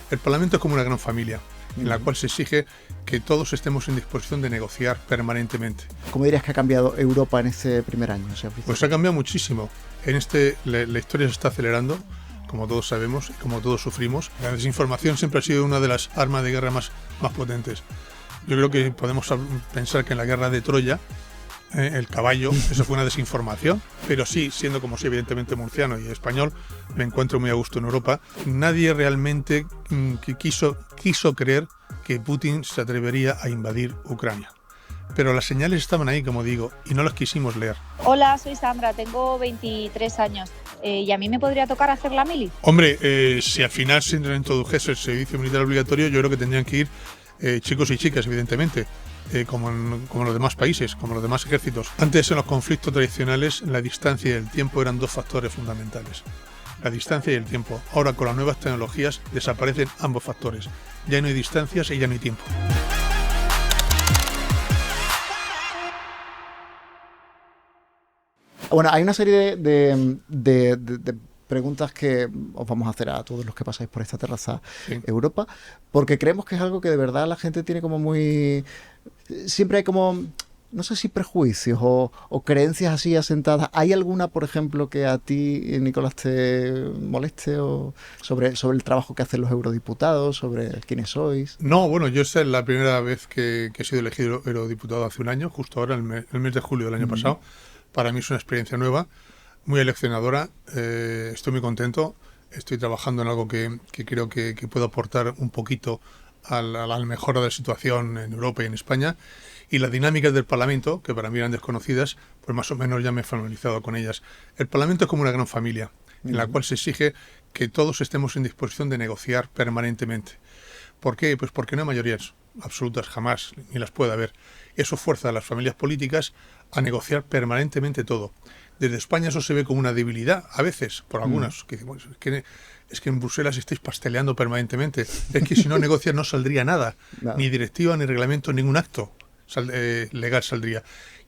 El Parlamento es como una gran familia, en la cual se exige que todos estemos en disposición de negociar permanentemente. ¿Cómo dirías que ha cambiado Europa en este primer año? Pues ha cambiado muchísimo. La historia se está acelerando, como todos sabemos y como todos sufrimos. La desinformación siempre ha sido una de las armas de guerra más potentes. Yo creo que podemos pensar que en la guerra de Troya, el caballo, eso fue una desinformación, pero sí, siendo como soy evidentemente murciano y español, me encuentro muy a gusto en Europa. Nadie realmente que quiso creer que Putin se atrevería a invadir Ucrania. Pero las señales estaban ahí, como digo, y no las quisimos leer. Hola, soy Sandra, tengo 23 años. ¿Y a mí me podría tocar hacer la mili? Hombre, si al final se introdujese el servicio militar obligatorio, yo creo que tendrían que ir chicos y chicas, evidentemente, como en los demás países, como los demás ejércitos. Antes, en los conflictos tradicionales, la distancia y el tiempo eran dos factores fundamentales. La distancia y el tiempo. Ahora, con las nuevas tecnologías, desaparecen ambos factores. Ya no hay distancias y ya no hay tiempo. Bueno, hay una serie de preguntas que os vamos a hacer a todos los que pasáis por esta terraza Europa, porque creemos que es algo que de verdad la gente tiene como muy... Siempre hay como, no sé si prejuicios o creencias así asentadas. ¿Hay alguna, por ejemplo, que a ti, Nicolás, te moleste o sobre el trabajo que hacen los eurodiputados, sobre quiénes sois? No, bueno, yo esta es la primera vez que he sido elegido eurodiputado hace un año, justo ahora, el mes de julio del año pasado. Para mí es una experiencia nueva, muy aleccionadora, estoy muy contento, estoy trabajando en algo que creo que puedo aportar un poquito a la mejora de la situación en Europa y en España, y las dinámicas del Parlamento, que para mí eran desconocidas, pues más o menos ya me he familiarizado con ellas. El Parlamento es como una gran familia, en la cual se exige que todos estemos en disposición de negociar permanentemente. ¿Por qué? Pues porque no hay mayorías absolutas, jamás, ni las puede haber. Eso fuerza a las familias políticas a negociar permanentemente todo. Desde España eso se ve como una debilidad, a veces, por algunas, que dicen, bueno, es que en Bruselas estáis pasteleando permanentemente. Es que si no negocias no saldría nada, ni directiva, ni reglamento, ningún acto legal saldría.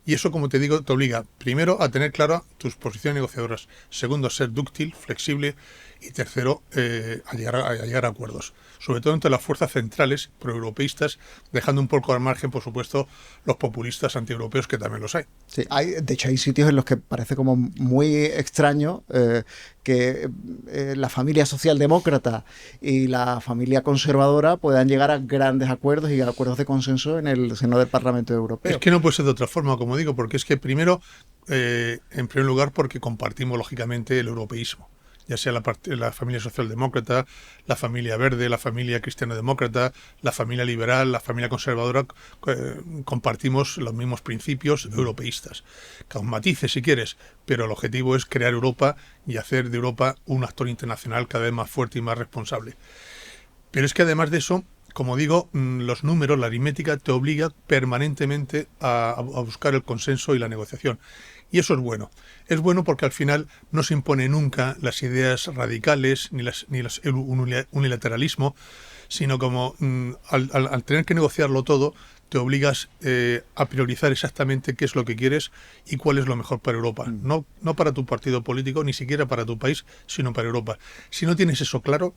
Y eso, como te digo, te obliga, primero, a tener claras tus posiciones negociadoras. Segundo, a ser dúctil, flexible. Y tercero, a llegar a acuerdos. Sobre todo entre las fuerzas centrales proeuropeístas, dejando un poco al margen, por supuesto, los populistas antieuropeos, que también los hay. Sí, de hecho hay sitios en los que parece como muy extraño que la familia socialdemócrata y la familia conservadora puedan llegar a grandes acuerdos y a acuerdos de consenso en el seno del Parlamento Europeo. Es que no puede ser de otra forma, como digo, porque es que primero, en primer lugar, porque compartimos lógicamente el europeísmo. Ya sea la familia socialdemócrata, la familia verde, la familia cristiano-demócrata, la familia liberal, la familia conservadora, compartimos los mismos principios europeístas. Con matices si quieres, pero el objetivo es crear Europa y hacer de Europa un actor internacional cada vez más fuerte y más responsable. Pero es que además de eso, como digo, los números, la aritmética te obliga permanentemente a buscar el consenso y la negociación. Y eso es bueno. Es bueno porque al final no se impone nunca las ideas radicales ni el unilateralismo, sino como al tener que negociarlo todo, te obligas a priorizar exactamente qué es lo que quieres y cuál es lo mejor para Europa. No para tu partido político, ni siquiera para tu país, sino para Europa. Si no tienes eso claro,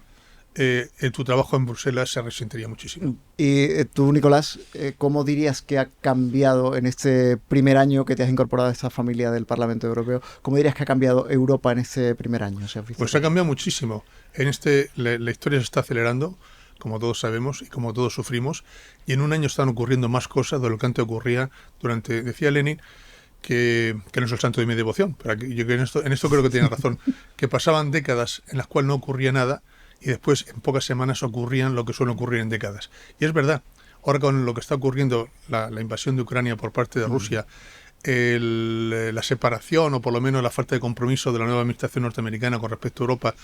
tu trabajo en Bruselas se resentiría muchísimo. Y tú, Nicolás, ¿cómo dirías que ha cambiado en este primer año que te has incorporado a esta familia del Parlamento Europeo? ¿Cómo dirías que ha cambiado Europa en este primer año? Pues ha cambiado muchísimo. La historia se está acelerando, como todos sabemos y como todos sufrimos, y en un año están ocurriendo más cosas de lo que antes ocurría decía Lenin, que no es el santo de mi devoción, pero yo en esto creo que tiene razón, que pasaban décadas en las cuales no ocurría nada, y después en pocas semanas ocurrían lo que suele ocurrir en décadas. Y es verdad, ahora con lo que está ocurriendo, la invasión de Ucrania por parte de Rusia, la separación o por lo menos la falta de compromiso de la nueva administración norteamericana con respecto a Europa,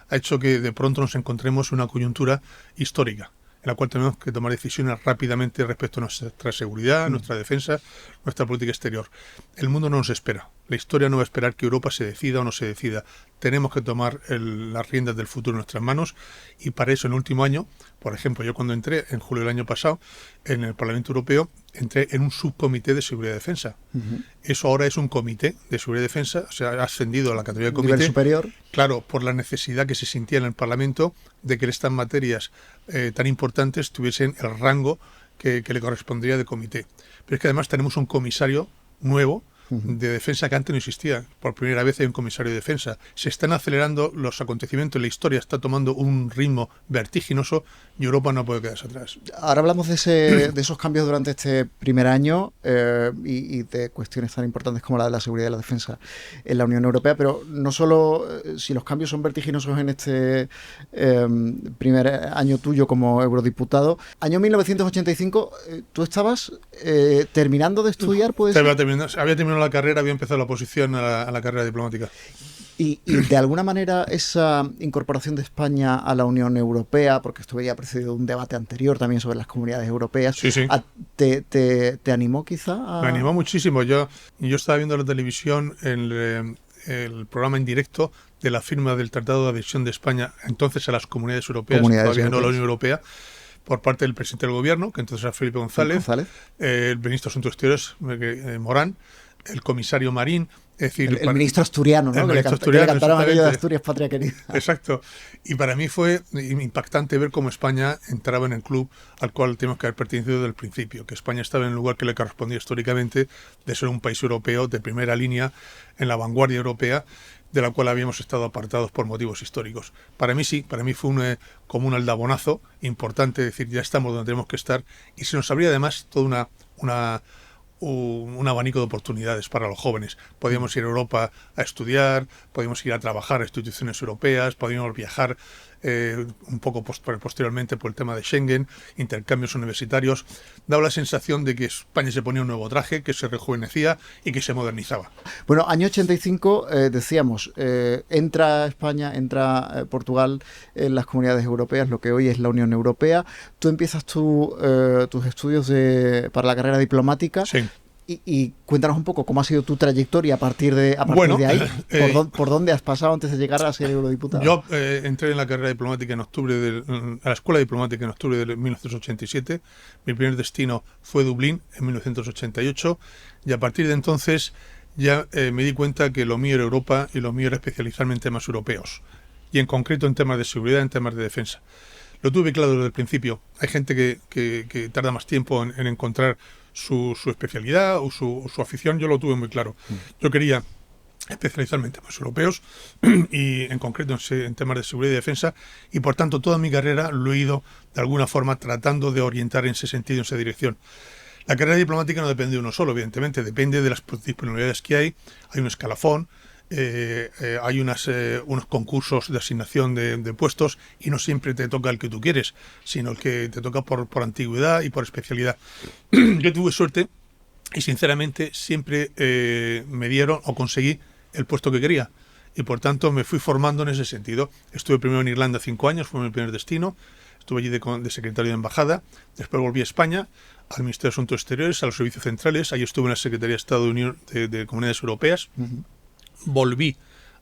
ha hecho que de pronto nos encontremos en una coyuntura histórica, en la cual tenemos que tomar decisiones rápidamente respecto a nuestra seguridad, nuestra defensa, nuestra política exterior. El mundo no nos espera. La historia no va a esperar que Europa se decida o no se decida. Tenemos que tomar las riendas del futuro en nuestras manos y para eso en el último año, por ejemplo, yo cuando entré en julio del año pasado en el Parlamento Europeo, entré en un subcomité de seguridad y defensa. Eso ahora es un comité de seguridad y defensa, o sea, ha ascendido a la categoría de comité. ¿Nivel superior? Claro, por la necesidad que se sentía en el Parlamento de que estas materias tan importantes tuviesen el rango que le correspondría de comité. Pero es que además tenemos un comisario nuevo de defensa que antes no existía. Por primera vez hay un comisario de defensa. Se están acelerando los acontecimientos, la historia está tomando un ritmo vertiginoso y Europa no puede quedarse atrás. Ahora hablamos de esos cambios durante este primer año y de cuestiones tan importantes como la de la seguridad y la defensa en la Unión Europea, pero no solo si los cambios son vertiginosos en este primer año tuyo como eurodiputado. Año 1985, tú estabas terminando de estudiar, ¿puede ser? Había terminado la carrera, había empezado la oposición a la carrera diplomática. Y de alguna manera esa incorporación de España a la Unión Europea, porque esto había precedido un debate anterior también sobre las comunidades europeas, sí. ¿te animó quizá? Me animó muchísimo. Yo estaba viendo la televisión el programa en directo de la firma del Tratado de Adhesión de España entonces a las comunidades europeas, todavía no a la Unión Europea, por parte del presidente del gobierno, que entonces era Felipe González. El ministro de Asuntos Exteriores, Morán, el comisario Marín. Es decir, el ministro asturiano, ¿no? Que le cantaron aquello de Asturias, patria querida. Exacto. Y para mí fue impactante ver cómo España entraba en el club al cual tenemos que haber pertenecido desde el principio, que España estaba en el lugar que le correspondía históricamente de ser un país europeo de primera línea en la vanguardia europea, de la cual habíamos estado apartados por motivos históricos. Para mí fue como un aldabonazo importante, decir, ya estamos donde tenemos que estar, y se nos abría además toda un abanico de oportunidades para los jóvenes. Podíamos ir a Europa a estudiar, podíamos ir a trabajar a instituciones europeas, podíamos viajar un poco posteriormente por el tema de Schengen, intercambios universitarios. Daba la sensación de que España se ponía un nuevo traje, que se rejuvenecía y que se modernizaba. Bueno, año 85, decíamos, entra España, entra Portugal en las comunidades europeas, lo que hoy es la Unión Europea. Tú empiezas tus estudios para la carrera diplomática. Sí. Y cuéntanos un poco cómo ha sido tu trayectoria a partir de ahí. ¿Por dónde has pasado antes de llegar a ser eurodiputado? Yo entré en la carrera diplomática a la escuela diplomática en octubre de 1987. Mi primer destino fue Dublín en 1988 y a partir de entonces ya me di cuenta que lo mío era Europa y lo mío era especializarme en temas europeos y en concreto en temas de seguridad, en temas de defensa. Lo tuve claro desde el principio. Hay gente que tarda más tiempo en encontrar su especialidad o su afición. Yo lo tuve muy claro. Yo quería especializarme en temas europeos y en concreto en temas de seguridad y defensa, y por tanto toda mi carrera lo he ido de alguna forma tratando de orientar en ese sentido, en esa dirección. La carrera diplomática no depende de uno solo, evidentemente, depende de las disponibilidades que hay un escalafón, hay unos concursos de asignación de puestos y no siempre te toca el que tú quieres, sino el que te toca por antigüedad y por especialidad. Yo tuve suerte y sinceramente siempre me dieron o conseguí el puesto que quería y por tanto me fui formando en ese sentido. Estuve primero en Irlanda 5 años, fue mi primer destino, estuve allí de secretario de embajada, después volví a España, al Ministerio de Asuntos Exteriores, a los servicios centrales, ahí estuve en la Secretaría de Estado de Comunidades Europeas. Volví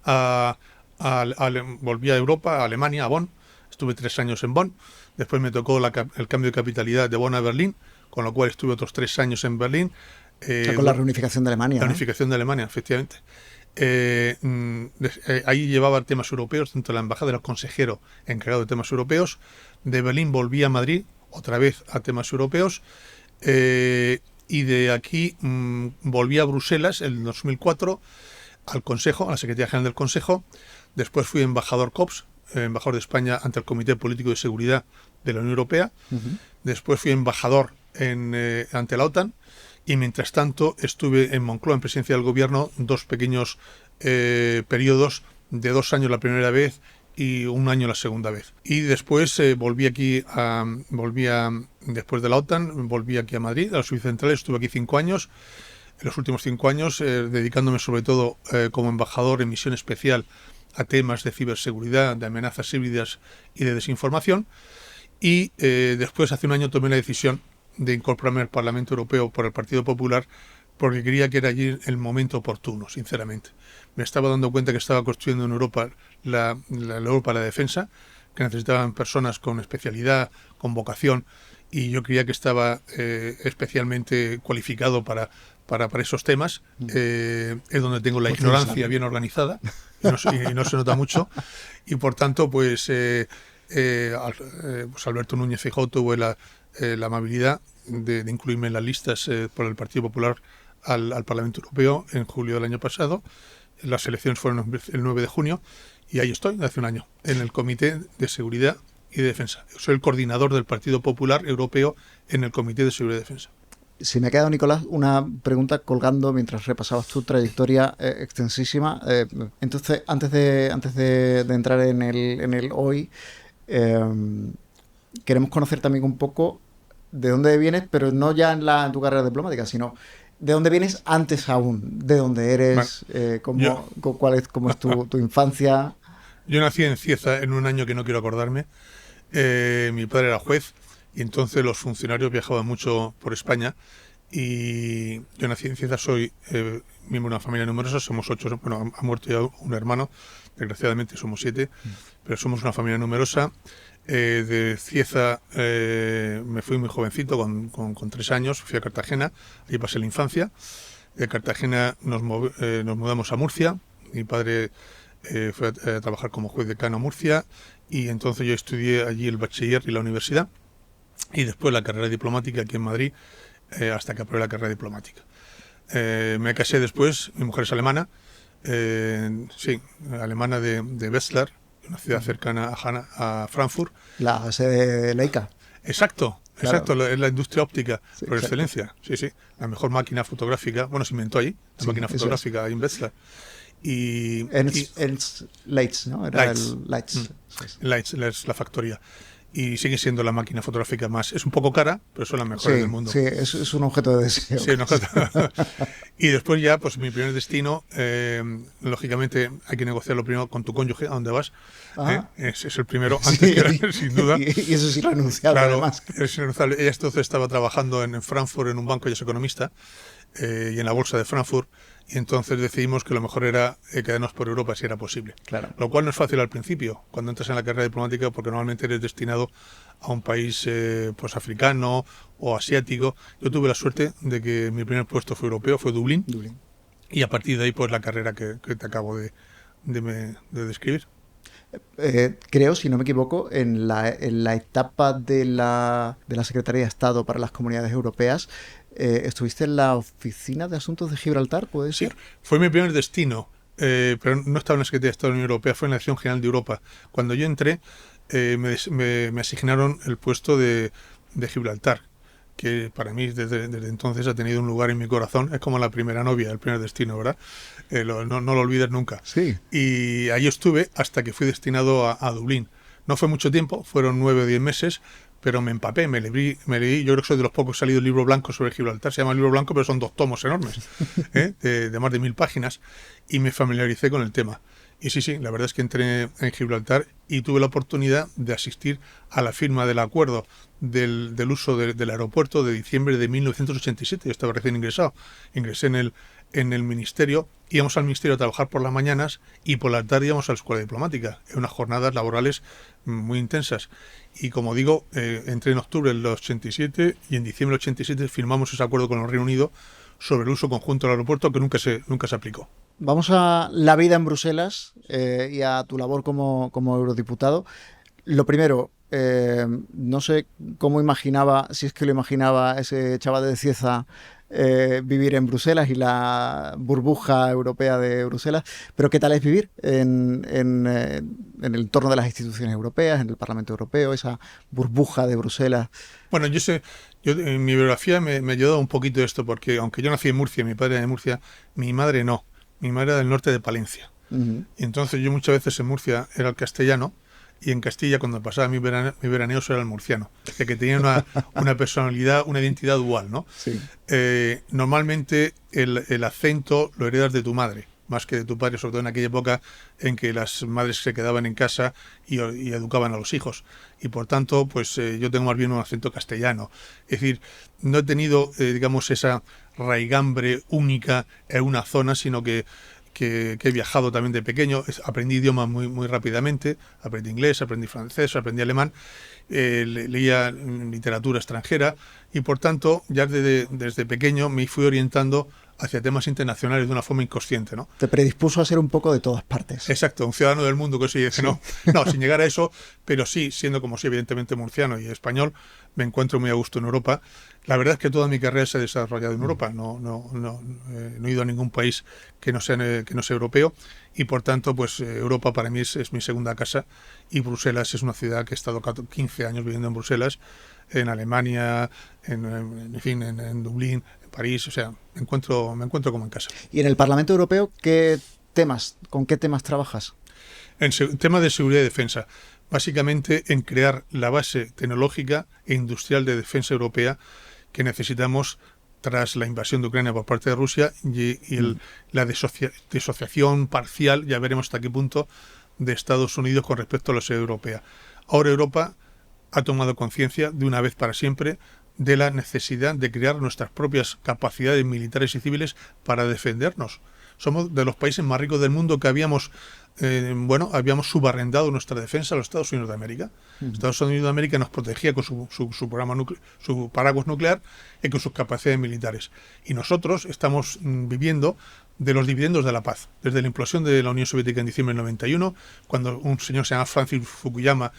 a Europa, a Alemania, a Bonn. Estuve 3 años en Bonn. Después me tocó el cambio de capitalidad de Bonn a Berlín, con lo cual estuve otros 3 años en Berlín. Con la reunificación de Alemania. La unificación de Alemania, efectivamente. Ahí llevaba temas europeos, dentro de la embajada era el consejero encargado de temas europeos. De Berlín volví a Madrid, otra vez a temas europeos. Y de aquí volví a Bruselas en 2004 al Consejo, a la Secretaría General del Consejo. Después fui embajador COPS, embajador de España ante el Comité Político de Seguridad de la Unión Europea. Después fui embajador ante la OTAN. Y mientras tanto estuve en Moncloa, en presidencia del gobierno, 2 pequeños periodos de 2 años la primera vez y 1 año la segunda vez. Y después después de la OTAN, volví aquí a Madrid, a los servicios centrales, estuve aquí 5 años. En los últimos 5 años, dedicándome sobre todo como embajador en misión especial a temas de ciberseguridad, de amenazas híbridas y de desinformación. Y después, hace 1 año, tomé la decisión de incorporarme al Parlamento Europeo por el Partido Popular porque creía que era allí el momento oportuno, sinceramente. Me estaba dando cuenta que estaba construyendo en Europa la Europa de la defensa, que necesitaban personas con especialidad, con vocación, y yo creía que estaba especialmente cualificado para esos temas. Es donde tengo la ignorancia bien organizada, y no se nota mucho, y por tanto, pues Alberto Núñez Feijóo tuvo la amabilidad de incluirme en las listas por el Partido Popular al Parlamento Europeo en julio del año pasado. Las elecciones fueron el 9 de junio y ahí estoy, hace un año, en el Comité de Seguridad y de Defensa. Soy el coordinador del Partido Popular Europeo en el Comité de Seguridad y Defensa. Si me ha quedado, Nicolás, una pregunta colgando mientras repasabas tu trayectoria extensísima. Entonces, antes de entrar en el hoy, queremos conocer también un poco de dónde vienes, pero no ya en tu carrera diplomática, sino de dónde vienes antes aún, de dónde eres, cómo es tu infancia. Yo nací en Cieza en un año que no quiero acordarme. Mi padre era juez y entonces los funcionarios viajaban mucho por España, y yo nací en Cieza, soy miembro de una familia numerosa, somos 8, bueno, ha muerto ya un hermano, desgraciadamente somos 7, pero somos una familia numerosa. De Cieza me fui muy jovencito, con 3 años, fui a Cartagena, ahí pasé la infancia. De Cartagena nos mudamos a Murcia, mi padre fue a trabajar como juez decano a Murcia, y entonces yo estudié allí el bachiller y la universidad, y después la carrera diplomática aquí en Madrid, hasta que aprobé la carrera diplomática. Me casé después, mi mujer es alemana, alemana de Wetzlar, una ciudad cercana a Frankfurt. La sede de Leica. Exacto, claro. Exacto, es la industria óptica por exacto. excelencia. Sí, la mejor máquina fotográfica, bueno, se inventó allí, la máquina fotográfica ahí en Wetzlar. Ernst Leitz, ¿no? Era Leitz. el Leitz. Leitz es la factoría. Y sigue siendo la máquina fotográfica más. Es un poco cara, pero son las mejores del mundo. Sí, es un objeto de deseo. Sí, y después ya, pues mi primer destino, lógicamente hay que negociarlo primero con tu cónyuge, a dónde vas. Es el primero, antes que sin duda. Y eso es irrenunciable, claro, además. Es irrenunciable. Ella entonces estaba trabajando en Frankfurt, en un banco, ella es economista, y en la bolsa de Frankfurt. Y entonces decidimos que lo mejor era quedarnos por Europa si era posible. Claro. Lo cual no es fácil al principio, cuando entras en la carrera diplomática, porque normalmente eres destinado a un país pues africano o asiático. Yo tuve la suerte de que mi primer puesto fue europeo, fue Dublín. Y a partir de ahí pues la carrera que te acabo de describir. Creo, si no me equivoco, en la etapa de la Secretaría de Estado para las Comunidades Europeas, ¿estuviste en la Oficina de Asuntos de Gibraltar, puede ser? Sí, fue mi primer destino, pero no estaba en la Secretaría de Estado de la Unión Europea, fue en la Dirección General de Europa. Cuando yo entré, me asignaron el puesto de Gibraltar, que para mí desde entonces ha tenido un lugar en mi corazón. Es como la primera novia, el primer destino, ¿verdad? No lo olvides nunca. Sí. Y ahí estuve hasta que fui destinado a Dublín. No fue mucho tiempo, fueron 9 o 10 meses, pero me empapé, me leí, yo creo que soy de los pocos que ha salido el libro blanco sobre Gibraltar. Se llama Libro Blanco, pero son 2 tomos enormes, de más de 1000 páginas, y me familiaricé con el tema. Y sí, la verdad es que entré en Gibraltar y tuve la oportunidad de asistir a la firma del acuerdo del uso del aeropuerto de diciembre de 1987. Yo estaba recién ingresado. Ingresé en el ministerio, íbamos al ministerio a trabajar por las mañanas y por la tarde íbamos a la escuela diplomática, en unas jornadas laborales muy intensas. Y como digo, entré en octubre del 87 y en diciembre del 87 firmamos ese acuerdo con el Reino Unido sobre el uso conjunto del aeropuerto, que nunca se aplicó. Vamos a la vida en Bruselas y a tu labor como eurodiputado. Lo primero, no sé cómo imaginaba, si es que lo imaginaba ese chaval de Cieza, vivir en Bruselas y la burbuja europea de Bruselas, pero ¿qué tal es vivir en el entorno de las instituciones europeas, en el Parlamento Europeo, esa burbuja de Bruselas? Bueno, yo en mi biografía me ha ayudado un poquito esto, porque aunque yo nací en Murcia, mi padre era de Murcia, mi madre no. Mi madre era del norte de Palencia. Uh-huh. Y entonces yo muchas veces en Murcia era el castellano, y en Castilla, cuando pasaba mi veraneo, era el murciano, que tenía una personalidad, una identidad dual, ¿no? Sí. Normalmente el acento lo heredas de tu madre, más que de tu padre, sobre todo en aquella época en que las madres se quedaban en casa y educaban a los hijos. Y por tanto, pues yo tengo más bien un acento castellano. Es decir, no he tenido, digamos, esa raigambre única en una zona, sino que he viajado también de pequeño, aprendí idiomas muy rápidamente, aprendí inglés, aprendí francés, aprendí alemán, leía literatura extranjera y por tanto ya desde pequeño me fui orientando hacia temas internacionales de una forma inconsciente, ¿no? Te predispuso a ser un poco de todas partes. Exacto, un ciudadano del mundo que se dice, sí. no, sin llegar a eso, pero sí, siendo como sí, evidentemente murciano y español, me encuentro muy a gusto en Europa. La verdad es que toda mi carrera se ha desarrollado en Europa, no he ido a ningún país que no sea europeo y por tanto, pues Europa para mí es mi segunda casa y Bruselas es una ciudad que he estado 15 años viviendo en Bruselas, en Alemania, en fin, en Dublín, en París, o sea, me encuentro como en casa. ¿Y en el Parlamento Europeo con qué temas trabajas? En tema de seguridad y defensa, básicamente en crear la base tecnológica e industrial de defensa europea que necesitamos tras la invasión de Ucrania por parte de Rusia y la disociación parcial, ya veremos hasta qué punto, de Estados Unidos con respecto a la seguridad europea. Ahora Europa ha tomado conciencia de una vez para siempre de la necesidad de crear nuestras propias capacidades militares y civiles para defendernos. Somos de los países más ricos del mundo que habíamos subarrendado nuestra defensa a los Estados Unidos de América. Estados Unidos de América nos protegía con su programa su paraguas nuclear y con sus capacidades militares. Y nosotros estamos viviendo de los dividendos de la paz. Desde la implosión de la Unión Soviética en diciembre del 91, cuando un señor se llama Francis Fukuyama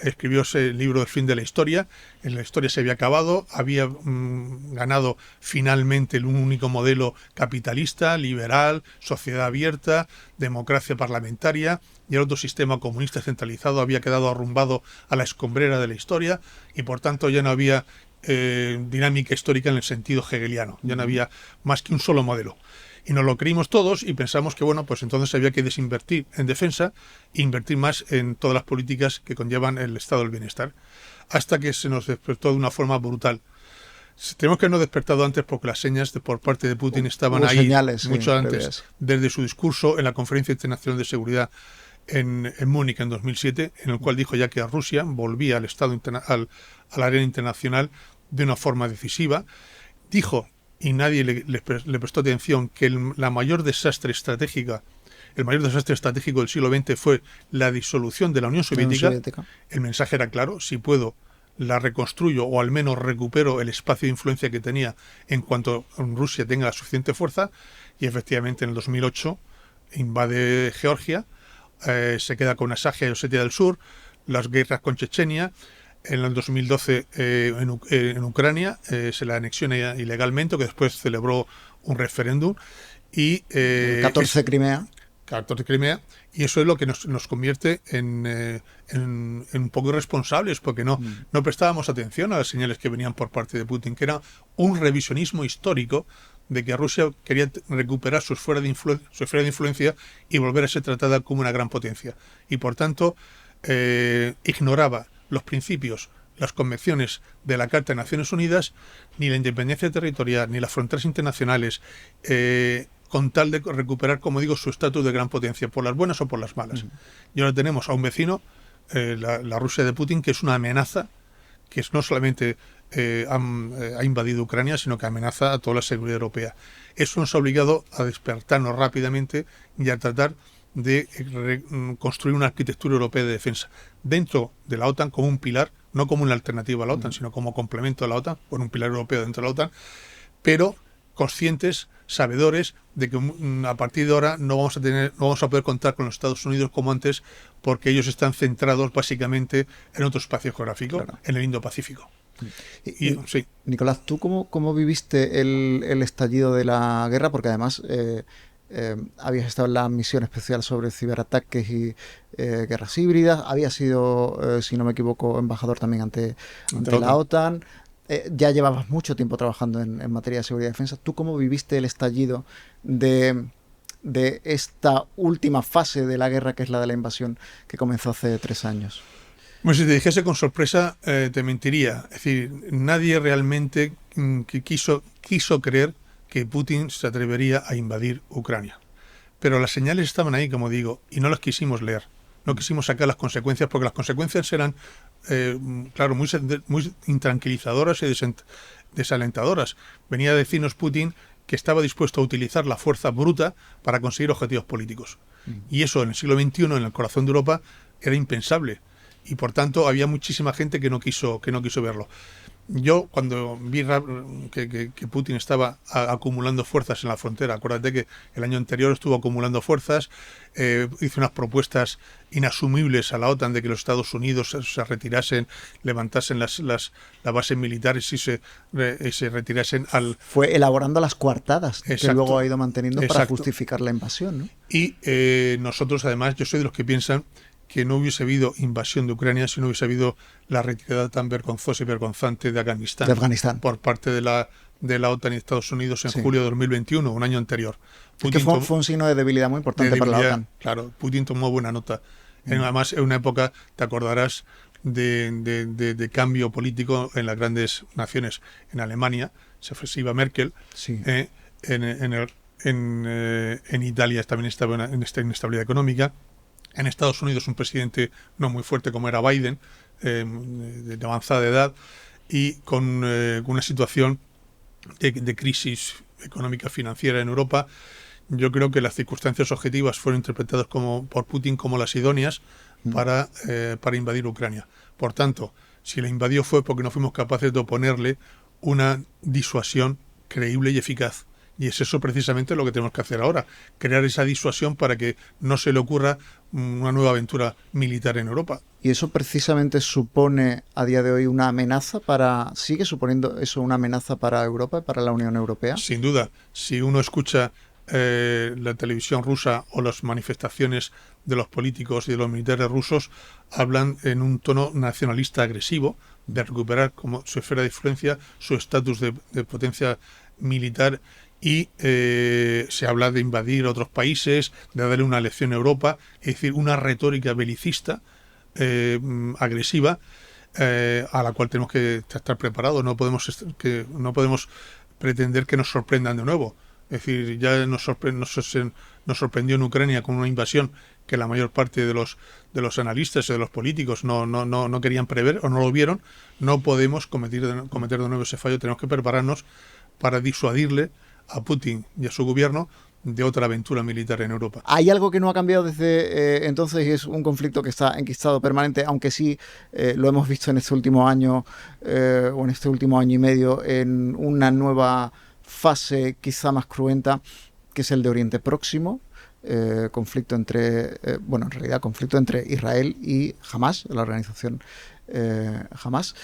escribió ese libro El fin de la historia. En la historia se había acabado, había ganado finalmente el único modelo capitalista, liberal, sociedad abierta, democracia parlamentaria, y el otro sistema comunista centralizado había quedado arrumbado a la escombrera de la historia y por tanto ya no había dinámica histórica en el sentido hegeliano, ya no había más que un solo modelo. Y nos lo creímos todos y pensamos que, bueno, pues entonces había que desinvertir en defensa e invertir más en todas las políticas que conllevan el estado del bienestar, hasta que se nos despertó de una forma brutal. Tenemos que habernos despertado antes porque las señas por parte de Putin estaban ahí señales, mucho antes, desde su discurso en la Conferencia Internacional de Seguridad en Múnich en 2007, en el cual dijo ya que Rusia volvía al estado a la arena internacional de una forma decisiva. Dijo, y nadie le prestó atención, que el mayor desastre estratégico del siglo XX fue la disolución de la Unión Soviética. El mensaje era claro: si puedo, la reconstruyo o al menos recupero el espacio de influencia que tenía en cuanto Rusia tenga la suficiente fuerza. Y efectivamente en el 2008 invade Georgia, se queda con Asaja y Osetia del Sur, las guerras con Chechenia. En el 2012 en Ucrania se la anexiona ilegalmente, que después celebró un referéndum. Y 14 Crimea. Y eso es lo que nos convierte en un poco irresponsables, porque no prestábamos atención a las señales que venían por parte de Putin, que era un revisionismo histórico de que Rusia quería recuperar su esfera de influencia y volver a ser tratada como una gran potencia. Y por tanto ignoraba los principios, las convenciones de la Carta de Naciones Unidas, ni la independencia territorial, ni las fronteras internacionales, con tal de recuperar, como digo, su estatus de gran potencia, por las buenas o por las malas. Y ahora tenemos a un vecino, la Rusia de Putin, que es una amenaza, que no solamente ha invadido Ucrania, sino que amenaza a toda la seguridad europea. Eso nos ha obligado a despertarnos rápidamente y a tratar de construir una arquitectura europea de defensa dentro de la OTAN como un pilar, no como una alternativa a la OTAN, sino como complemento a la OTAN, con un pilar europeo dentro de la OTAN, pero conscientes, sabedores de que a partir de ahora no vamos a poder contar con los Estados Unidos como antes, porque ellos están centrados básicamente en otro espacio geográfico, claro, en el Indo-Pacífico. Sí. Nicolás, ¿tú cómo viviste el estallido de la guerra? Porque además habías estado en la misión especial sobre ciberataques y guerras híbridas, habías sido, si no me equivoco, embajador también ante la OTAN. Ya llevabas mucho tiempo trabajando en materia de seguridad y defensa. ¿Tú cómo viviste el estallido de esta última fase de la guerra, que es la de la invasión, que comenzó hace 3 años? Pues si te dijese con sorpresa, te mentiría. Es decir, nadie realmente quiso creer que Putin se atrevería a invadir Ucrania. Pero las señales estaban ahí, como digo, y no las quisimos leer. No quisimos sacar las consecuencias, porque las consecuencias eran, claro, muy intranquilizadoras y desalentadoras. Venía a decirnos Putin que estaba dispuesto a utilizar la fuerza bruta para conseguir objetivos políticos. Y eso en el siglo XXI, en el corazón de Europa, era impensable. Y por tanto había muchísima gente que no quiso verlo. Yo, cuando vi que Putin estaba acumulando fuerzas en la frontera, acuérdate que el año anterior estuvo acumulando fuerzas, hizo unas propuestas inasumibles a la OTAN de que los Estados Unidos se retirasen, levantasen las bases militares y se retirasen al... Fue elaborando las coartadas que luego ha ido manteniendo para Exacto. justificar la invasión, ¿no? Y nosotros, además, yo soy de los que piensan que no hubiese habido invasión de Ucrania si no hubiese habido la retirada tan vergonzosa y vergonzante de Afganistán por parte de la OTAN y Estados Unidos en julio de 2021, un año anterior. Putin fue un signo de debilidad muy importante para la OTAN. Claro, Putin tomó buena nota. Además, en una época, te acordarás, de cambio político en las grandes naciones. En Alemania se iba Merkel, en Italia también estaba en esta inestabilidad económica. En Estados Unidos un presidente no muy fuerte como era Biden, de avanzada edad, y con una situación de crisis económica financiera en Europa. Yo creo que las circunstancias objetivas fueron interpretadas por Putin como las idóneas para invadir Ucrania. Por tanto, si la invadió fue porque no fuimos capaces de oponerle una disuasión creíble y eficaz. Y es eso precisamente lo que tenemos que hacer ahora, crear esa disuasión para que no se le ocurra una nueva aventura militar en Europa. ¿Y eso precisamente supone a día de hoy una amenaza sigue suponiendo eso una amenaza para Europa y para la Unión Europea? Sin duda, si uno escucha la televisión rusa o las manifestaciones de los políticos y de los militares rusos, hablan en un tono nacionalista agresivo de recuperar como su esfera de influencia, su estatus de potencia militar, y se habla de invadir otros países, de darle una lección a Europa, es decir, una retórica belicista, agresiva, a la cual tenemos que estar preparados. No podemos pretender que nos sorprendan de nuevo. Es decir, ya nos sorprendió en Ucrania con una invasión que la mayor parte de los analistas y de los políticos no querían prever o no lo vieron. No podemos cometer de nuevo ese fallo. Tenemos que prepararnos para disuadirle a Putin y a su gobierno de otra aventura militar en Europa. ¿Hay algo que no ha cambiado desde entonces y es un conflicto que está enquistado permanente, aunque sí lo hemos visto en este último año o en este último año y medio en una nueva fase quizá más cruenta, que es el de Oriente Próximo? Conflicto entre Israel y Hamas, la organización Hamas.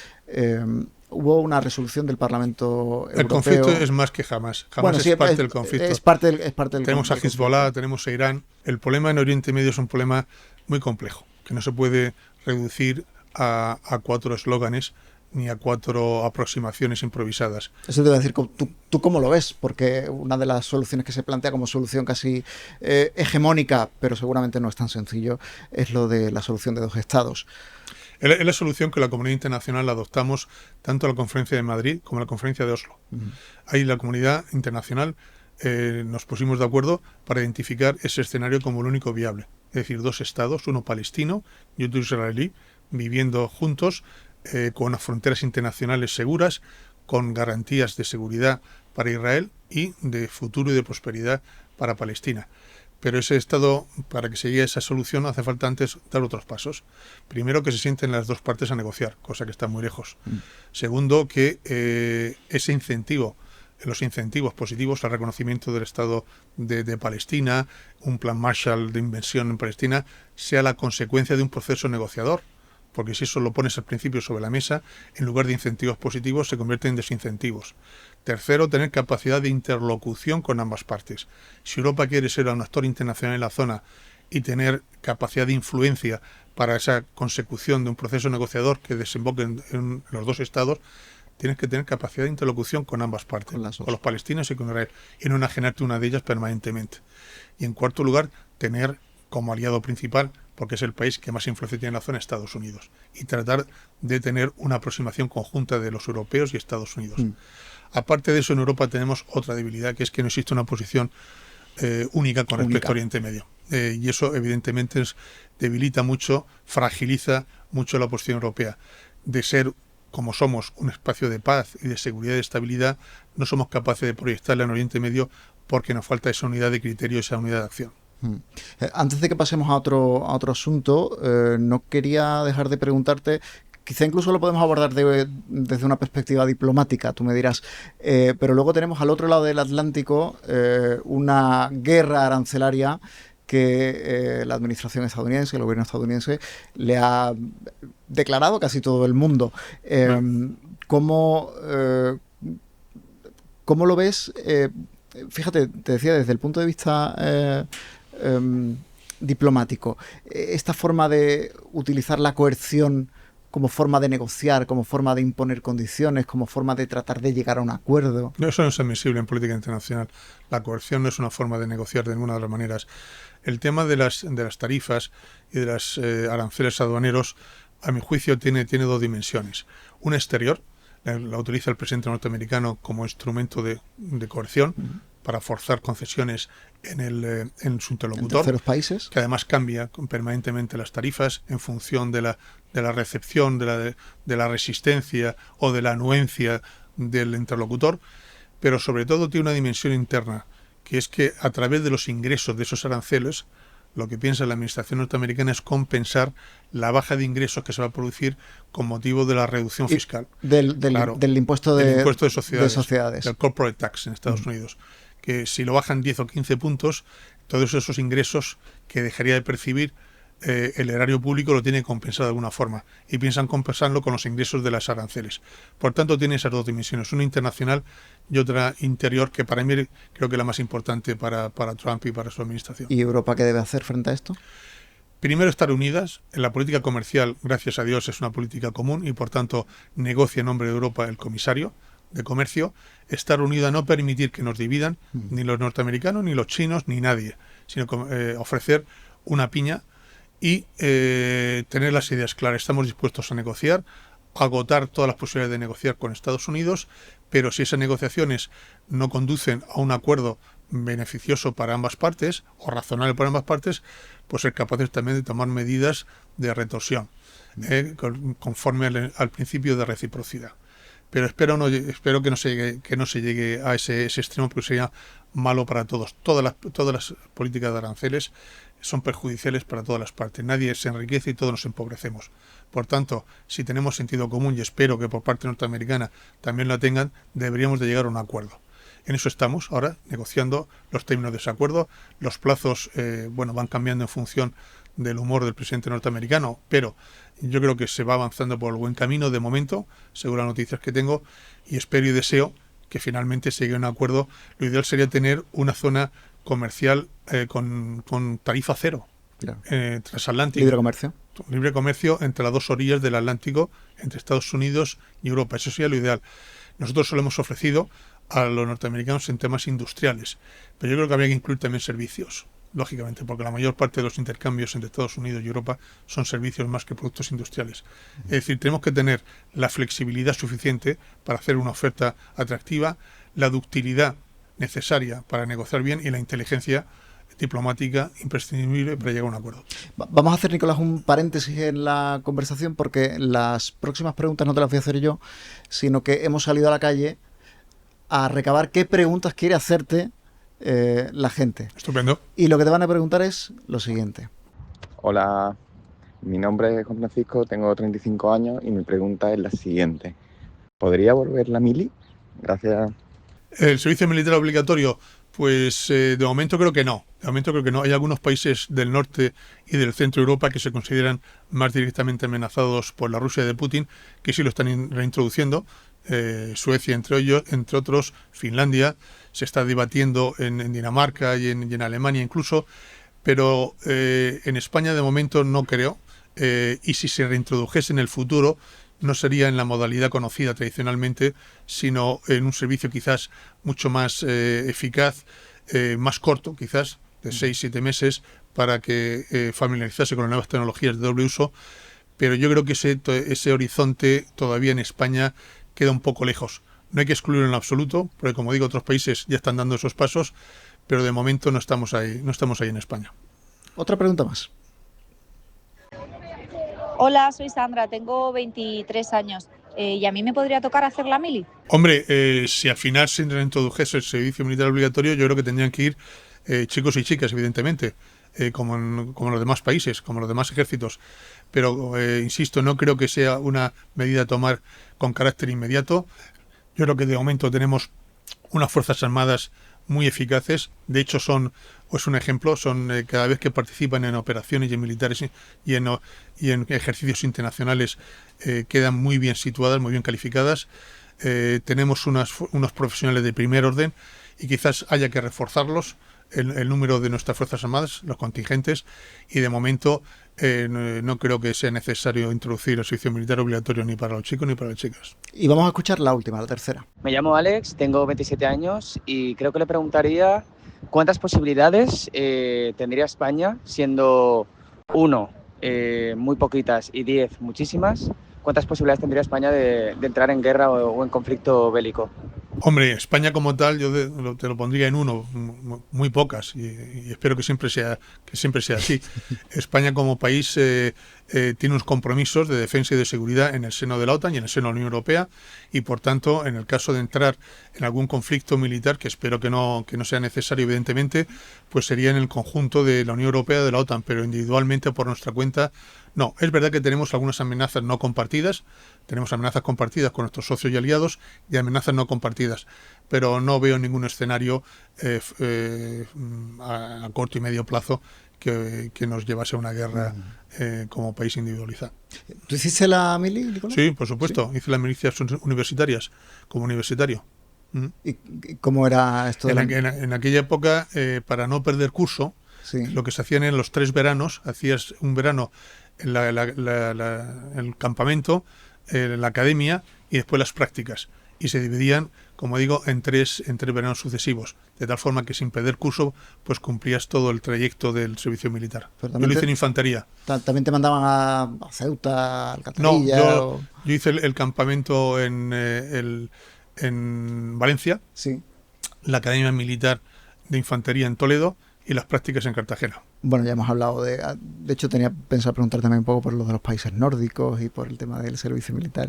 Hubo una resolución del Parlamento Europeo. El conflicto es más que Hamas. Hamas es parte del conflicto. Es parte del tenemos a Hezbollah, tenemos a Irán. El problema en Oriente Medio es un problema muy complejo, que no se puede reducir a 4 eslóganes ni a 4 aproximaciones improvisadas. Eso te iba a decir, ¿tú cómo lo ves? Porque una de las soluciones que se plantea como solución casi hegemónica, pero seguramente no es tan sencillo, es lo de la solución de 2 estados. Es la solución que la comunidad internacional adoptamos tanto a la conferencia de Madrid como a la conferencia de Oslo. Ahí la comunidad internacional nos pusimos de acuerdo para identificar ese escenario como el único viable. Es decir, 2 estados, uno palestino y otro israelí, viviendo juntos con unas fronteras internacionales seguras, con garantías de seguridad para Israel y de futuro y de prosperidad para Palestina. Pero ese Estado, para que se llegue a esa solución, hace falta antes dar otros pasos. Primero, que se sienten las 2 partes a negociar, cosa que está muy lejos. Segundo, que ese incentivo, los incentivos positivos al reconocimiento del Estado de Palestina, un plan Marshall de inversión en Palestina, sea la consecuencia de un proceso negociador. Porque si eso lo pones al principio sobre la mesa, en lugar de incentivos positivos, se convierte en desincentivos. Tercero, tener capacidad de interlocución con ambas partes. Si Europa quiere ser un actor internacional en la zona y tener capacidad de influencia para esa consecución de un proceso negociador que desemboque en los 2 estados, tienes que tener capacidad de interlocución con ambas partes, con los palestinos y con Israel, y no enajenarte una de ellas permanentemente. Y en cuarto lugar, tener como aliado principal, porque es el país que más influencia tiene en la zona, Estados Unidos, y tratar de tener una aproximación conjunta de los europeos y Estados Unidos. Aparte de eso, en Europa tenemos otra debilidad, que es que no existe una posición única con respecto a Oriente Medio. Y eso evidentemente debilita mucho, fragiliza mucho la posición europea. De ser, como somos, un espacio de paz y de seguridad y de estabilidad, no somos capaces de proyectarla en Oriente Medio porque nos falta esa unidad de criterio, esa unidad de acción. Antes de que pasemos a otro asunto, no quería dejar de preguntarte, quizá incluso lo podemos abordar desde una perspectiva diplomática, tú me dirás, pero luego tenemos al otro lado del Atlántico una guerra arancelaria que la administración estadounidense, el gobierno estadounidense, le ha declarado a casi todo el mundo. ¿Cómo lo ves? Fíjate, te decía, desde el punto de vista diplomático, esta forma de utilizar la coerción como forma de negociar, como forma de imponer condiciones, como forma de tratar de llegar a un acuerdo. No, eso no es admisible en política internacional. La coerción no es una forma de negociar de ninguna de las maneras. El tema de las tarifas y de los aranceles aduaneros, a mi juicio, tiene dos dimensiones. Una exterior, la utiliza el presidente norteamericano como instrumento de coerción para forzar concesiones en su interlocutor. ¿En terceros países? Que además cambia permanentemente las tarifas en función de la recepción, de la resistencia o de la anuencia del interlocutor, pero sobre todo tiene una dimensión interna, que es que a través de los ingresos de esos aranceles, lo que piensa la administración norteamericana es compensar la baja de ingresos que se va a producir con motivo de la reducción fiscal. Del impuesto de sociedades. Del corporate tax en Estados Unidos. Que si lo bajan 10 o 15 puntos, todos esos ingresos que dejaría de percibir el erario público lo tiene que compensar de alguna forma. Y piensan compensarlo con los ingresos de las aranceles. Por tanto, tiene esas dos dimensiones, una internacional y otra interior, que para mí creo que es la más importante para Trump y para su administración. ¿Y Europa qué debe hacer frente a esto? Primero, estar unidas. En la política comercial, gracias a Dios, es una política común y, por tanto, negocia en nombre de Europa el comisario de comercio. Estar unida, no permitir que nos dividan ni los norteamericanos, ni los chinos, ni nadie, sino ofrecer una piña y tener las ideas claras. Estamos dispuestos a negociar, a agotar todas las posibilidades de negociar con Estados Unidos, pero si esas negociaciones no conducen a un acuerdo beneficioso para ambas partes o razonable para ambas partes, pues ser capaces también de tomar medidas de retorsión, conforme al principio de reciprocidad. Pero espero que no se llegue a ese extremo, porque sería malo para todos. Todas las políticas de aranceles son perjudiciales para todas las partes. Nadie se enriquece y todos nos empobrecemos. Por tanto, si tenemos sentido común, y espero que por parte norteamericana también la tengan, deberíamos de llegar a un acuerdo. En eso estamos ahora, negociando los términos de ese acuerdo. Los plazos van cambiando en función del humor del presidente norteamericano, pero yo creo que se va avanzando por el buen camino de momento, según las noticias que tengo, y espero y deseo que finalmente se llegue a un acuerdo. Lo ideal sería tener una zona comercial con tarifa cero, claro. Transatlántico. Libre comercio entre las dos orillas del Atlántico, entre Estados Unidos y Europa. Eso sería lo ideal. Nosotros se lo hemos ofrecido a los norteamericanos en temas industriales, pero yo creo que habría que incluir también servicios, lógicamente, porque la mayor parte de los intercambios entre Estados Unidos y Europa son servicios más que productos industriales. Es decir, tenemos que tener la flexibilidad suficiente para hacer una oferta atractiva, la ductilidad necesaria para negociar bien y la inteligencia diplomática imprescindible para llegar a un acuerdo. Vamos a hacer, Nicolás, un paréntesis en la conversación, porque las próximas preguntas no te las voy a hacer yo, sino que hemos salido a la calle a recabar qué preguntas quiere hacerte la gente. Estupendo. Y lo que te van a preguntar es lo siguiente. Hola, mi nombre es Juan Francisco, tengo 35 años y mi pregunta es la siguiente. ¿Podría volver la mili? Gracias. ¿El servicio militar obligatorio? Pues de momento creo que no. Hay algunos países del norte y del centro de Europa que se consideran más directamente amenazados por la Rusia de Putin, que sí lo están reintroduciendo. Suecia, entre otros, Finlandia, se está debatiendo en Dinamarca y en Alemania incluso, pero en España de momento no creo, y si se reintrodujese en el futuro no sería en la modalidad conocida tradicionalmente, sino en un servicio quizás mucho más eficaz, más corto quizás, de 6-7 meses, para que familiarizarse con las nuevas tecnologías de doble uso, pero yo creo que ese horizonte todavía en España queda un poco lejos. No hay que excluirlo en absoluto, porque como digo, otros países ya están dando esos pasos, pero de momento no estamos ahí en España. Otra pregunta más. Hola, soy Sandra, tengo 23 años. ¿Y a mí me podría tocar hacer la mili? Hombre, si al final se introdujese el servicio militar obligatorio, yo creo que tendrían que ir chicos y chicas, evidentemente, como los demás países, como los demás ejércitos. Pero, insisto, no creo que sea una medida a tomar con carácter inmediato. Yo creo que de momento tenemos unas Fuerzas Armadas muy eficaces. De hecho, es un ejemplo, cada vez que participan en operaciones y en militares y en ejercicios internacionales, quedan muy bien situadas, muy bien calificadas. Tenemos unos profesionales de primer orden y quizás haya que reforzarlos, el número de nuestras Fuerzas Armadas, los contingentes, y de momento no creo que sea necesario introducir el servicio militar obligatorio ni para los chicos ni para las chicas. Y vamos a escuchar la última, la tercera. Me llamo Alex, tengo 27 años y creo que le preguntaría cuántas posibilidades tendría España, siendo 1, muy poquitas, y 10, muchísimas. ¿Cuántas posibilidades tendría España de entrar en guerra o en conflicto bélico? Hombre, España como tal, yo te lo pondría en 1, muy pocas, y espero que siempre sea así. España como país tiene unos compromisos de defensa y de seguridad en el seno de la OTAN y en el seno de la Unión Europea, y por tanto, en el caso de entrar en algún conflicto militar, que espero que no sea necesario, evidentemente, pues sería en el conjunto de la Unión Europea y de la OTAN, pero individualmente por nuestra cuenta, no. Es verdad que tenemos algunas amenazas no compartidas, tenemos amenazas compartidas con nuestros socios y aliados y amenazas no compartidas, pero no veo ningún escenario a corto y medio plazo que nos llevase a una guerra como país individualizado. ¿Tú hiciste la mili, Nicolás? Sí, por supuesto. ¿Sí? Hice las milicias universitarias como universitario. ¿Y cómo era esto? En aquella época, para no perder curso, sí, lo que se hacían en los 3 veranos, hacías un verano en el campamento, la academia y después las prácticas. Y se dividían, como digo, en tres veranos sucesivos, de tal forma que sin perder curso, pues cumplías todo el trayecto del servicio militar. Yo lo hice en infantería. ¿También te mandaban a Ceuta, Alcantarilla? No, yo hice el campamento en Valencia, sí, la Academia Militar de Infantería en Toledo y las prácticas en Cartagena. Bueno, ya hemos hablado de hecho tenía pensado preguntar también un poco por lo de los países nórdicos y por el tema del servicio militar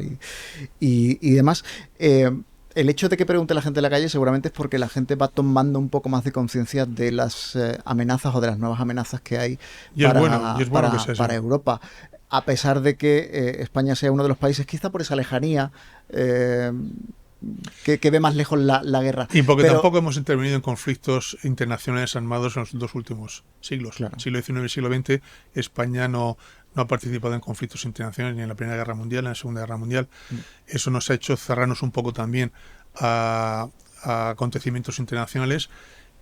y demás. El hecho de que pregunte la gente en la calle seguramente es porque la gente va tomando un poco más de conciencia de las amenazas o de las nuevas amenazas que hay para Europa. A pesar de que España sea uno de los países, quizá por esa lejanía, que ve más lejos la guerra. Y porque tampoco hemos intervenido en conflictos internacionales armados en los 2 últimos siglos. Claro. Siglo XIX y siglo XX, España no ha participado en conflictos internacionales ni en la Primera Guerra Mundial ni en la Segunda Guerra Mundial. Eso nos ha hecho cerrarnos un poco también a acontecimientos internacionales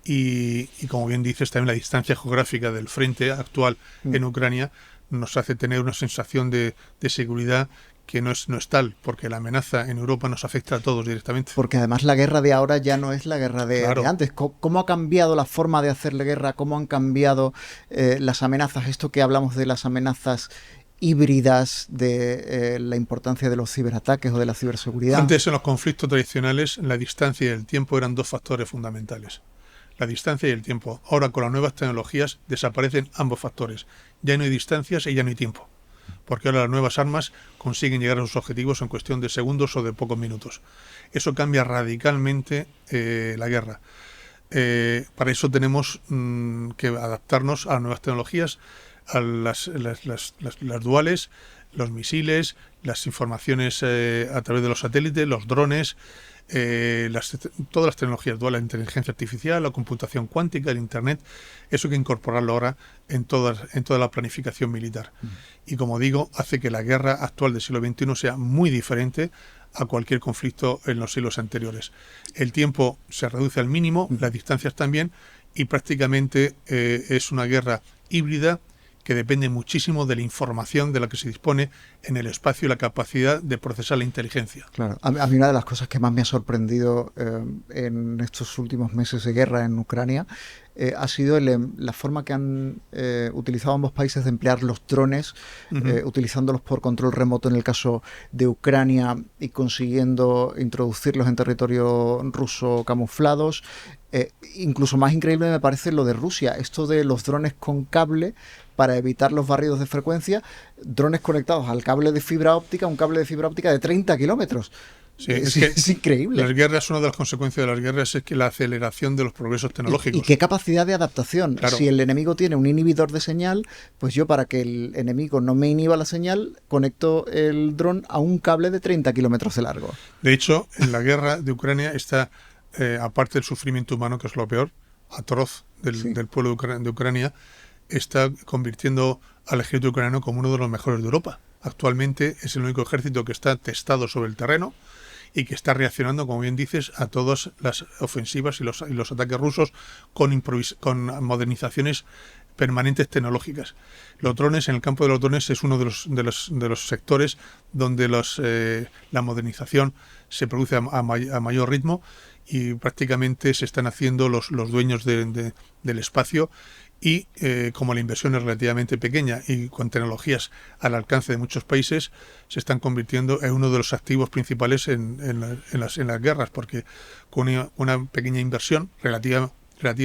y como bien dices, también la distancia geográfica del frente actual en Ucrania nos hace tener una sensación de seguridad que no es tal, porque la amenaza en Europa nos afecta a todos directamente. Porque además la guerra de ahora ya no es la guerra de antes. ¿Cómo ha cambiado la forma de hacerle guerra? ¿Cómo han cambiado las amenazas? Esto que hablamos de las amenazas híbridas, de la importancia de los ciberataques o de la ciberseguridad. Antes, en los conflictos tradicionales, la distancia y el tiempo eran 2 factores fundamentales. La distancia y el tiempo. Ahora, con las nuevas tecnologías, desaparecen ambos factores. Ya no hay distancias y ya no hay tiempo, porque ahora las nuevas armas consiguen llegar a sus objetivos en cuestión de segundos o de pocos minutos. Eso cambia radicalmente la guerra. Para eso tenemos que adaptarnos a las nuevas tecnologías, a las duales, los misiles, las informaciones a través de los satélites, los drones, todas las tecnologías duales, la inteligencia artificial, la computación cuántica, el internet. Eso hay que incorporarlo ahora en toda la planificación militar. Y como digo, hace que la guerra actual del siglo XXI sea muy diferente a cualquier conflicto en los siglos anteriores. El tiempo se reduce al mínimo, las distancias también, y prácticamente es una guerra híbrida que depende muchísimo de la información de la que se dispone en el espacio y la capacidad de procesar la inteligencia. Claro, a mí una de las cosas que más me ha sorprendido en estos últimos meses de guerra en Ucrania ha sido la forma que han utilizado ambos países de emplear los drones, utilizándolos por control remoto en el caso de Ucrania y consiguiendo introducirlos en territorio ruso camuflados. Incluso más increíble me parece lo de Rusia, esto de los drones con cable para evitar los barridos de frecuencia, drones conectados al cable de fibra óptica, un cable de fibra óptica de 30 kilómetros. Sí, es increíble. Las guerras, una de las consecuencias de las guerras es que la aceleración de los progresos tecnológicos. ¿Y qué capacidad de adaptación? Claro. Si el enemigo tiene un inhibidor de señal, pues yo, para que el enemigo no me inhiba la señal, conecto el dron a un cable de 30 kilómetros de largo. De hecho, en la guerra de Ucrania está, aparte del sufrimiento humano, que es lo peor, atroz del pueblo de Ucrania, está convirtiendo al ejército ucraniano como uno de los mejores de Europa. Actualmente es el único ejército que está testado sobre el terreno y que está reaccionando, como bien dices, a todas las ofensivas y los ataques rusos con modernizaciones permanentes tecnológicas. Los drones, en el campo de los drones, es uno de los sectores donde la modernización se produce a mayor ritmo, y prácticamente se están haciendo los dueños del espacio, y como la inversión es relativamente pequeña y con tecnologías al alcance de muchos países, se están convirtiendo en uno de los activos principales en las guerras, porque con una pequeña inversión, relativa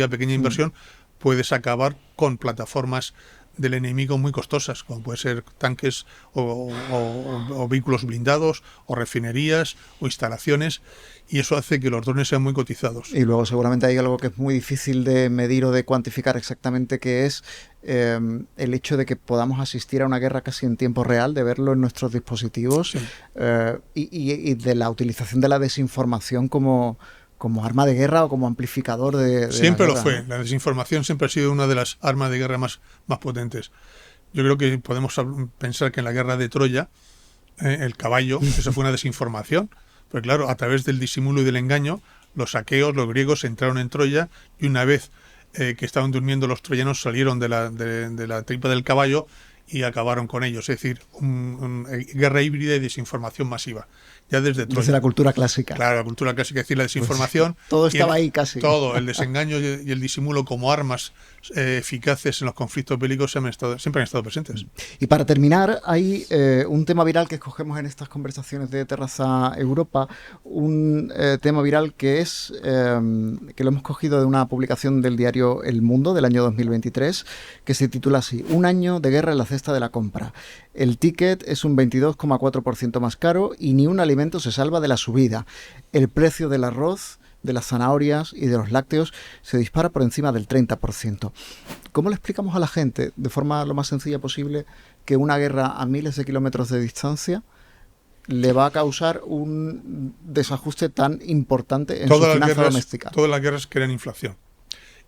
pequeña inversión, puedes acabar con plataformas del enemigo muy costosas, como puede ser tanques o vehículos blindados, o refinerías o instalaciones, y eso hace que los drones sean muy cotizados. Y luego seguramente hay algo que es muy difícil de medir o de cuantificar exactamente, que es el hecho de que podamos asistir a una guerra casi en tiempo real, de verlo en nuestros dispositivos, y de la utilización de la desinformación como arma de guerra o como amplificador de siempre la guerra, lo fue. La desinformación siempre ha sido una de las armas de guerra más potentes. Yo creo que podemos pensar que en la guerra de Troya, el caballo, eso fue una desinformación. Pues claro, a través del disimulo y del engaño, los aqueos, los griegos, entraron en Troya, y una vez que estaban durmiendo los troyanos, salieron de la tripa del caballo y acabaron con ellos. Es decir, guerra híbrida y desinformación masiva. Ya desde Troya. Desde la cultura clásica. Claro, la cultura clásica, es decir, la desinformación. Pues todo estaba ahí casi. Todo, el desengaño y el disimulo como armas eficaces en los conflictos bélicos siempre han estado presentes. Y para terminar, hay un tema viral que escogemos en estas conversaciones de Terraza Europa, un tema viral que lo hemos cogido de una publicación del diario El Mundo del año 2023, que se titula así: Un año de guerra en la cesta de la compra. El ticket es un 22,4% más caro y ni un alimento se salva de la subida. El precio del arroz, de las zanahorias y de los lácteos se dispara por encima del 30%. ¿Cómo le explicamos a la gente, de forma lo más sencilla posible, que una guerra a miles de kilómetros de distancia le va a causar un desajuste tan importante en su finanza doméstica? Todas las guerras crean inflación.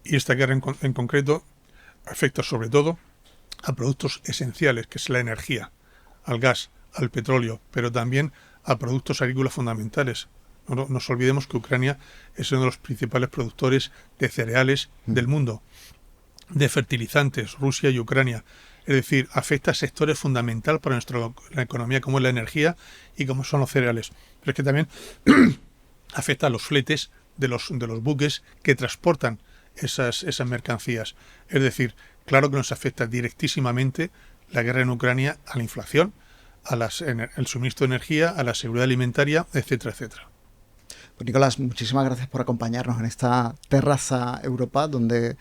Y esta guerra en concreto afecta sobre todo a productos esenciales, que es la energía, al gas, al petróleo, pero también a productos agrícolas fundamentales. No nos olvidemos que Ucrania es uno de los principales productores de cereales del mundo, de fertilizantes, Rusia y Ucrania. Es decir, afecta a sectores fundamentales para nuestra economía, como es la energía y como son los cereales. Pero es que también afecta a los fletes de los buques que transportan esas mercancías. Es decir, claro que nos afecta directísimamente la guerra en Ucrania a la inflación, el suministro de energía, a la seguridad alimentaria, etcétera, etcétera. Pues Nicolás, muchísimas gracias por acompañarnos en esta Terraza Europa, donde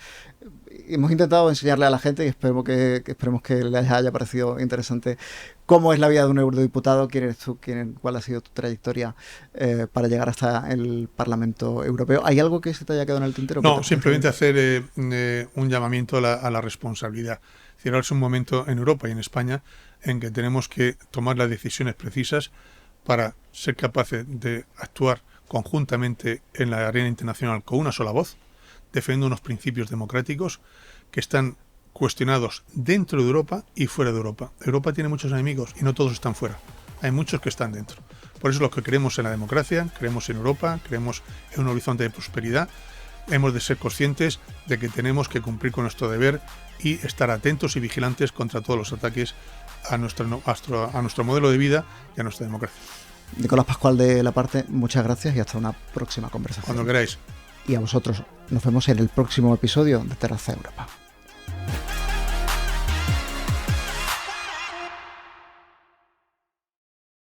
hemos intentado enseñarle a la gente, y esperemos que les haya parecido interesante, cómo es la vida de un eurodiputado, quién eres tú, cuál ha sido tu trayectoria para llegar hasta el Parlamento Europeo. ¿Hay algo que se te haya quedado en el tintero? No, simplemente hacer un llamamiento a la responsabilidad. Es decir, ahora es un momento en Europa y en España en que tenemos que tomar las decisiones precisas para ser capaces de actuar conjuntamente en la arena internacional con una sola voz, defendiendo unos principios democráticos que están cuestionados dentro de Europa y fuera de Europa. Europa tiene muchos enemigos y no todos están fuera. Hay muchos que están dentro. Por eso los que creemos en la democracia, creemos en Europa, creemos en un horizonte de prosperidad, hemos de ser conscientes de que tenemos que cumplir con nuestro deber y estar atentos y vigilantes contra todos los ataques a nuestro modelo de vida y a nuestra democracia. Nicolás Pascual de La Parte, muchas gracias y hasta una próxima conversación. Cuando queráis. Y a vosotros, nos vemos en el próximo episodio de Terraza Europa.